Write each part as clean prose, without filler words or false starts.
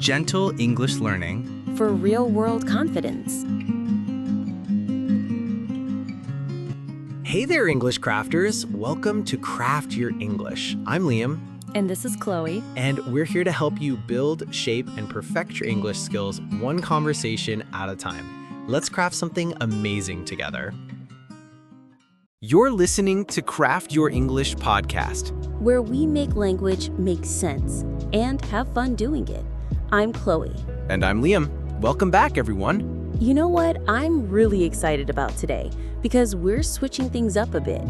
gentle English learning for real-world confidence. Hey there, English crafters. Welcome to Craft Your English. I'm Liam. And this is Chloe. And we're here to help you build, shape, and perfect your English skills one conversation at a time. Let's craft something amazing together. You're listening to Craft Your English podcast, where we make language make sense and have fun doing it. I'm Chloe. And I'm Liam. Welcome back, everyone. You know what I'm really excited about today? Because we're switching things up a bit.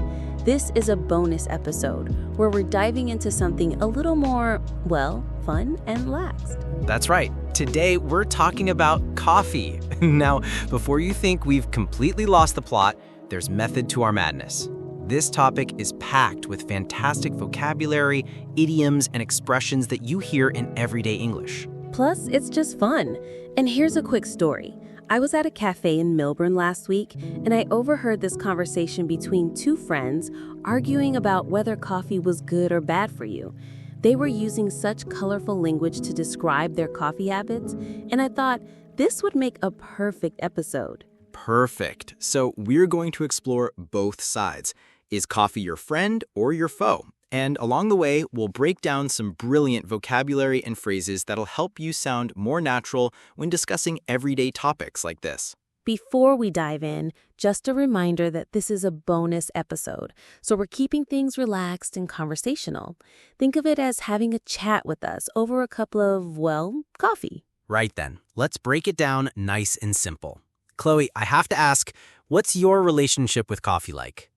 This is a bonus episode where we're diving into something a little more, well, fun and relaxed. That's right. Today, we're talking about coffee. Now, before you think we've completely lost the plot, there's method to our madness. This topic is packed with fantastic vocabulary, idioms, and expressions that you hear in everyday English. Plus, it's just fun. And here's a quick story. I was at a cafe in Melbourne last week, and I overheard this conversation between two friends arguing about whether coffee was good or bad for you. They were using such colorful language to describe their coffee habits, and I thought this would make a perfect episode. Perfect. So we're going to explore both sides. Is coffee your friend or your foe? And along the way, we'll break down some brilliant vocabulary and phrases that'll help you sound more natural when discussing everyday topics like this. Before we dive in, just a reminder that this is a bonus episode, so we're keeping things relaxed and conversational. Think of it as having a chat with us over a cup of, well, coffee. Right then, let's break it down nice and simple. Chloe, I have to ask, what's your relationship with coffee like?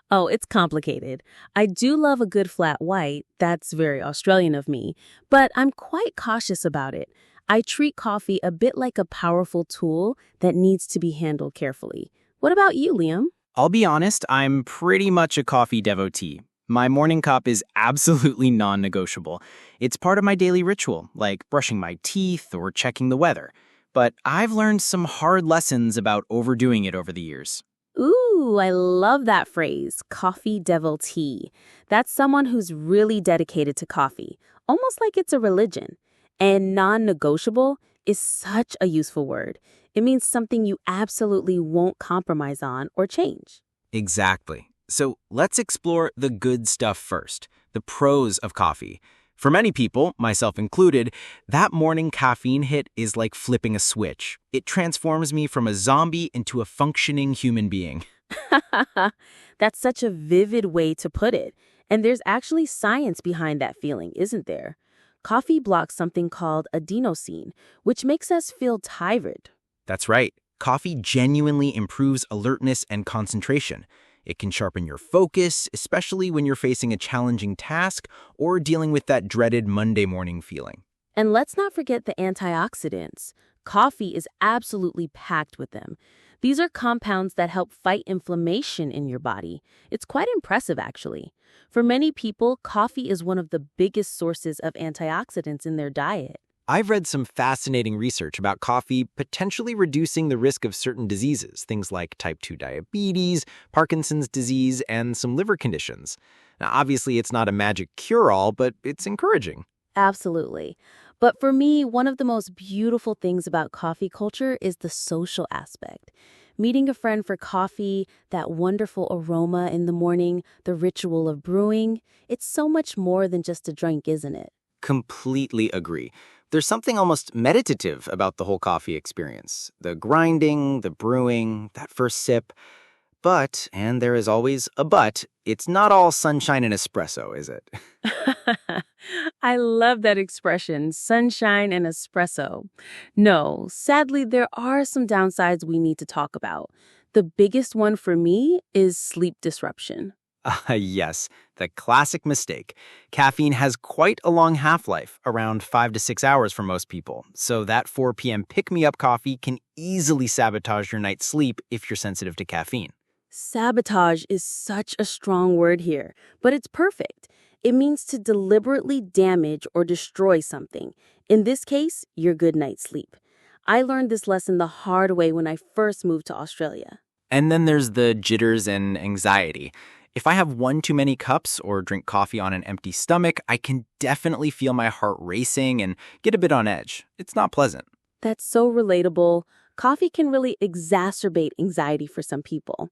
Oh, it's complicated. I do love a good flat white. That's very Australian of me. But I'm quite cautious about it. I treat coffee a bit like a powerful tool that needs to be handled carefully. What about you, Liam? I'll be honest, I'm pretty much a coffee devotee. My morning cup is absolutely non-negotiable. It's part of my daily ritual, like brushing my teeth or checking the weather. But I've learned some hard lessons about overdoing it over the years. Ooh, I love that phrase, coffee devotee. That's someone who's really dedicated to coffee, almost like it's a religion. And non-negotiable is such a useful word. It means something you absolutely won't compromise on or change. Exactly. So let's explore the good stuff first, the pros of coffee. For many people, myself included, that morning caffeine hit is like flipping a switch. It transforms me from a zombie into a functioning human being. That's such a vivid way to put it. And there's actually science behind that feeling, isn't there? Coffee blocks something called adenosine, which makes us feel tired. That's right. Coffee genuinely improves alertness and concentration. It can sharpen your focus, especially when you're facing a challenging task or dealing with that dreaded Monday morning feeling. And let's not forget the antioxidants. Coffee is absolutely packed with them. These are compounds that help fight inflammation in your body. It's quite impressive, actually. For many people, coffee is one of the biggest sources of antioxidants in their diet. I've read some fascinating research about coffee potentially reducing the risk of certain diseases, things like type 2 diabetes, Parkinson's disease, and some liver conditions. Now, obviously, it's not a magic cure-all, but it's encouraging. Absolutely. But for me, one of the most beautiful things about coffee culture is the social aspect. Meeting a friend for coffee, that wonderful aroma in the morning, the ritual of brewing, it's so much more than just a drink, isn't it? Completely agree. There's something almost meditative about the whole coffee experience. The grinding, the brewing, that first sip. But, and there is always a but, it's not all sunshine and espresso, is it? I love that expression, sunshine and espresso. No, sadly, there are some downsides we need to talk about. The biggest one for me is sleep disruption. Yes, the classic mistake. Caffeine has quite a long half-life, around 5 to 6 hours for most people. So that 4 p.m. pick-me-up coffee can easily sabotage your night's sleep if you're sensitive to caffeine. Sabotage is such a strong word here, but it's perfect. It means to deliberately damage or destroy something. In this case, your good night's sleep. I learned this lesson the hard way when I first moved to Australia. And then there's the jitters and anxiety. If I have one too many cups or drink coffee on an empty stomach, I can definitely feel my heart racing and get a bit on edge. It's not pleasant. That's so relatable. Coffee can really exacerbate anxiety for some people.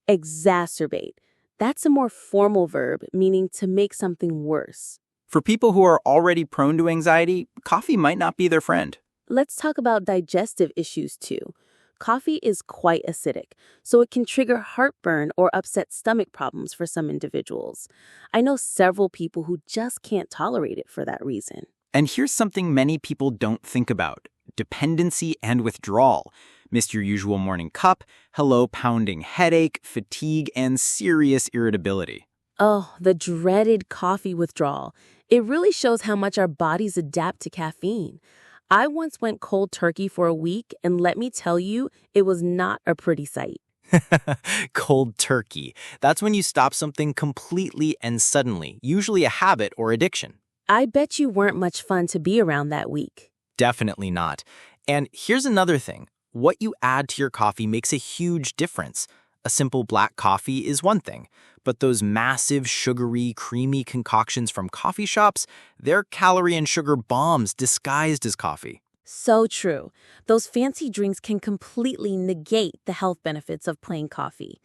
Exacerbate. That's a more formal verb, meaning to make something worse. For people who are already prone to anxiety, coffee might not be their friend. Let's talk about digestive issues too. Coffee is quite acidic, so it can trigger heartburn or upset stomach problems for some individuals. I know several people who just can't tolerate it for that reason. And here's something many people don't think about: dependency and withdrawal. Missed your usual morning cup, hello pounding headache, fatigue, and serious irritability. Oh, the dreaded coffee withdrawal. It really shows how much our bodies adapt to caffeine. I once went cold turkey for a week, and let me tell you, it was not a pretty sight. Cold turkey. That's when you stop something completely and suddenly, usually a habit or addiction. I bet you weren't much fun to be around that week. Definitely not. And here's another thing. What you add to your coffee makes a huge difference. A simple black coffee is one thing, but those massive, sugary, creamy concoctions from coffee shops, they're calorie and sugar bombs disguised as coffee. So true. Those fancy drinks can completely negate the health benefits of plain coffee.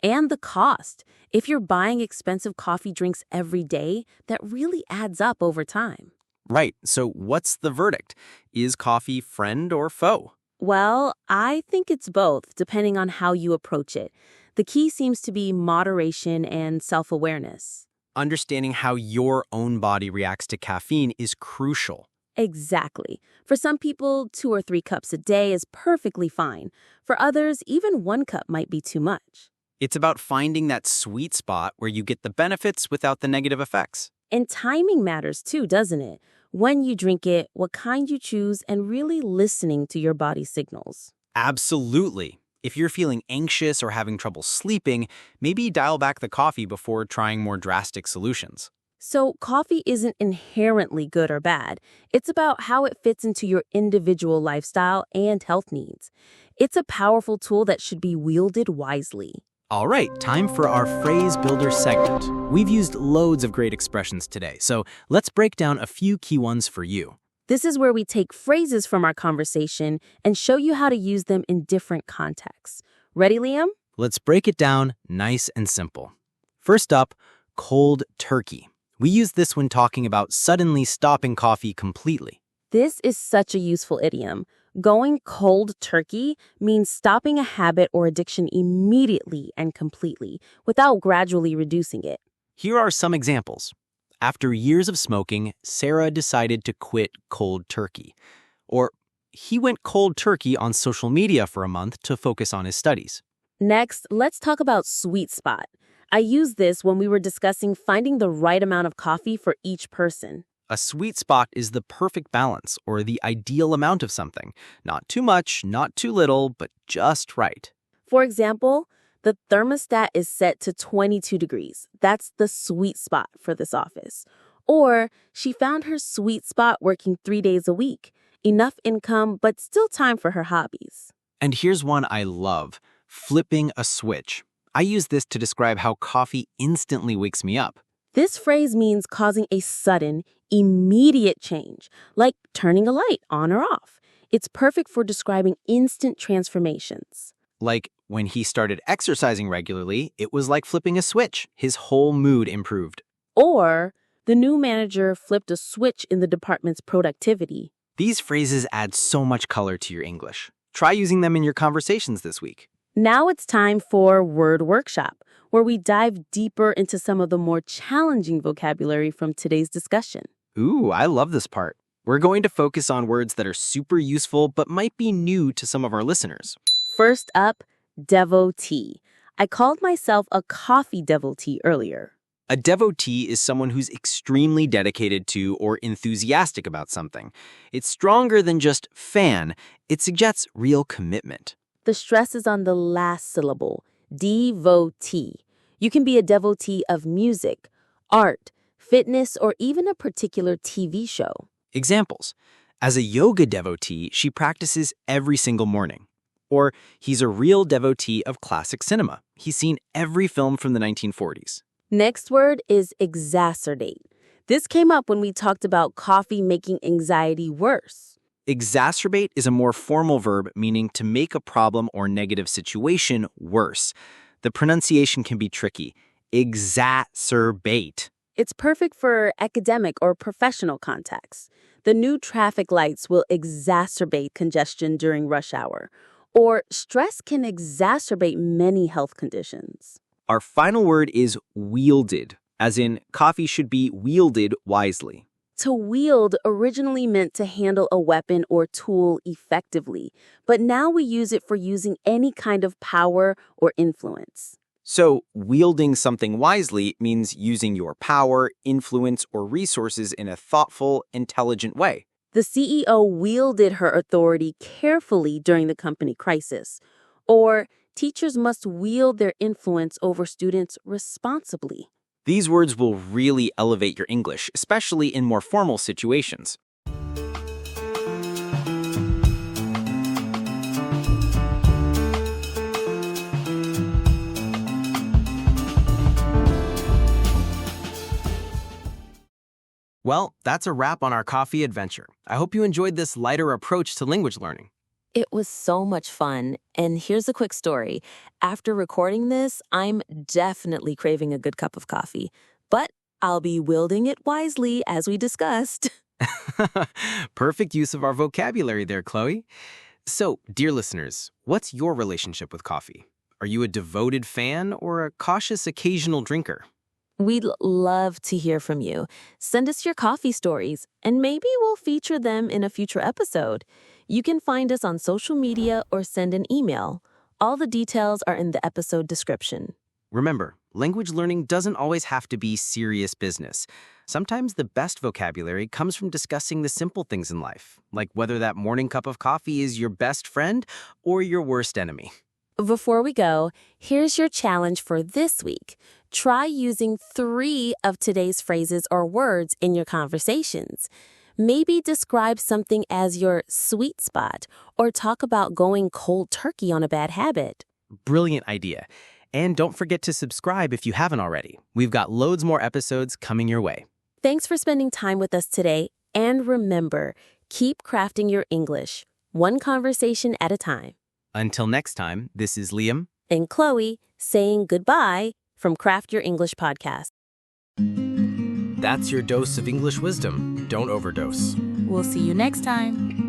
And the cost. If you're buying expensive coffee drinks every day, that really adds up over time. Right, so what's the verdict? Is coffee friend or foe? Well, I think it's both, depending on how you approach it. The key seems to be moderation and self-awareness. Understanding how your own body reacts to caffeine is crucial. Exactly. For some people, 2 or 3 cups a day is perfectly fine. For others, even 1 cup might be too much. It's about finding that sweet spot where you get the benefits without the negative effects. And timing matters too, doesn't it? When you drink it, what kind you choose, and really listening to your body's signals. Absolutely. If you're feeling anxious or having trouble sleeping, maybe dial back the coffee before trying more drastic solutions. So coffee isn't inherently good or bad. It's about how it fits into your individual lifestyle and health needs. It's a powerful tool that should be wielded wisely. All right, time for our phrase builder segment. We've used loads of great expressions today, so let's break down a few key ones for you. This is where we take phrases from our conversation and show you how to use them in different contexts. Ready, Liam? Let's break it down nice and simple. First up, cold turkey. We use this when talking about suddenly stopping coffee completely. This is such a useful idiom. Going cold turkey means stopping a habit or addiction immediately and completely without gradually reducing it. Here are some examples. After years of smoking, Sarah decided to quit cold turkey. Or, he went cold turkey on social media for a month to focus on his studies. Next, let's talk about sweet spot. I used this when we were discussing finding the right amount of coffee for each person. A sweet spot is the perfect balance or the ideal amount of something. Not too much, not too little, but just right. For example, the thermostat is set to 22 degrees. That's the sweet spot for this office. Or she found her sweet spot working 3 days a week. Enough income, but still time for her hobbies. And here's one I love, flipping a switch. I use this to describe how coffee instantly wakes me up. This phrase means causing a sudden, immediate change, like turning a light on or off. It's perfect for describing instant transformations. Like when he started exercising regularly, it was like flipping a switch. His whole mood improved. Or the new manager flipped a switch in the department's productivity. These phrases add so much color to your English. Try using them in your conversations this week. Now it's time for Word Workshop, where we dive deeper into some of the more challenging vocabulary from today's discussion. Ooh, I love this part. We're going to focus on words that are super useful but might be new to some of our listeners. First up, devotee. I called myself a coffee devotee earlier. A devotee is someone who's extremely dedicated to or enthusiastic about something. It's stronger than just fan. It suggests real commitment. The stress is on the last syllable, devotee. You can be a devotee of music, art, fitness, or even a particular TV show. Examples. As a yoga devotee, she practices every single morning. Or he's a real devotee of classic cinema. He's seen every film from the 1940s. Next word is exacerbate. This came up when we talked about coffee making anxiety worse. Exacerbate is a more formal verb meaning to make a problem or negative situation worse. The pronunciation can be tricky. Exacerbate. It's perfect for academic or professional contexts. The new traffic lights will exacerbate congestion during rush hour. Or stress can exacerbate many health conditions. Our final word is wielded, as in coffee should be wielded wisely. To wield originally meant to handle a weapon or tool effectively, but now we use it for using any kind of power or influence. So, wielding something wisely means using your power, influence, or resources in a thoughtful, intelligent way. The CEO wielded her authority carefully during the company crisis. Or, teachers must wield their influence over students responsibly. These words will really elevate your English, especially in more formal situations. Well, that's a wrap on our coffee adventure. I hope you enjoyed this lighter approach to language learning. It was so much fun. And here's a quick story. After recording this, I'm definitely craving a good cup of coffee. But I'll be wielding it wisely, as we discussed. Perfect use of our vocabulary there, Chloe. So, dear listeners, what's your relationship with coffee? Are you a devoted fan or a cautious occasional drinker? We'd love to hear from you. Send us your coffee stories, and maybe we'll feature them in a future episode. You can find us on social media or send an email. All the details are in the episode description. Remember, language learning doesn't always have to be serious business. Sometimes the best vocabulary comes from discussing the simple things in life, like whether that morning cup of coffee is your best friend or your worst enemy. Before we go, here's your challenge for this week. Try using 3 of today's phrases or words in your conversations. Maybe describe something as your sweet spot or talk about going cold turkey on a bad habit. Brilliant idea. And don't forget to subscribe if you haven't already. We've got loads more episodes coming your way. Thanks for spending time with us today. And remember, keep crafting your English, one conversation at a time. Until next time, this is Liam And Chloe saying goodbye from Craft Your English podcast. That's your dose of English wisdom. Don't overdose. We'll see you next time.